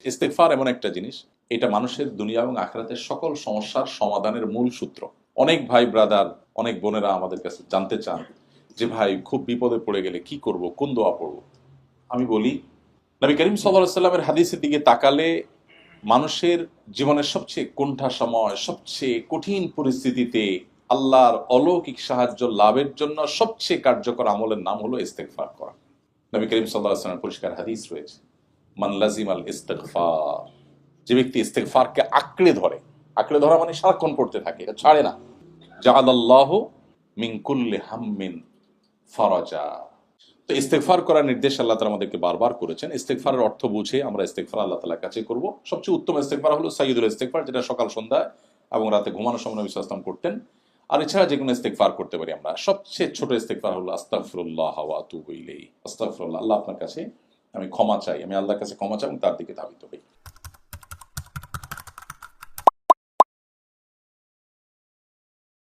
ইস্তেগফার এমন একটা জিনিস, এটা মানুষের দুনিয়া এবং আখিরাতের সকল সমস্যার সমাধানের মূল সূত্র। অনেক ভাই ব্রাদার, অনেক বোনেরা আমাদের কাছে জানতে চান যে ভাই খুব বিপদে পড়ে গেলে কি করব, কোন দোয়া পড়ব। আমি বলি, নবী করিম সাল্লাল্লাহু আলাইহি সাল্লামের হাদিসের দিকে তাকালে মানুষের জীবনের সবচেয়ে কোণঠা সময়, সবচেয়ে কঠিন পরিস্থিতিতে আল্লাহর অলৌকিক সাহায্য লাভের জন্য সবচেয়ে কার্যকর আমলের নাম হলো ইস্তেগফার করা। নবী করিম সাল্লাল্লাহু আলাইহি ওয়াসাল্লামের পরিষ্কার হাদিস রয়েছে, মান লাজিমাল ইস্তেগফার, যে ব্যক্তি ইস্তেগফারকে আঁকড়ে ধরে, আঁকড়ে ধরা মানে সারাক্ষণ পড়তে থাকে, এটা ছাড়ে না, জাআলাল্লাহু মিন কুল্লি হাম্মিন ফারাজা। তো ইস্তেগফার করার নির্দেশ আল্লাহ তাআলা আমাদেরকে বারবার করেছেন। ইস্তেগফারের অর্থ বুঝে আমরা ইস্তেগফার আল্লাহ তাআলার কাছে করব। সবচেয়ে উত্তম ইস্তেগফার হলো সাইয়্যিদুল ইস্তেগফার, যেটা সকাল সন্ধ্যা এবং রাতে ঘুমানোর সময় নবী সাল্লাল্লাহু আলাইহি ওয়াসাল্লাম করতেন। আর এছাড়া যে কোনো ইস্তেগফার করতে পারি আমরা। সবচেয়ে ছোট ইস্তেগফার হলো আস্তাগফিরুল্লাহ ওয়া আতুবু ইলাইহি। আস্তাগফিরুল্লাহ, আল্লাহ আপনার কাছে আমি ক্ষমা চাই, আমি আল্লাহর কাছে ক্ষমা চাই এবং তার দিকে ধাবিত হই।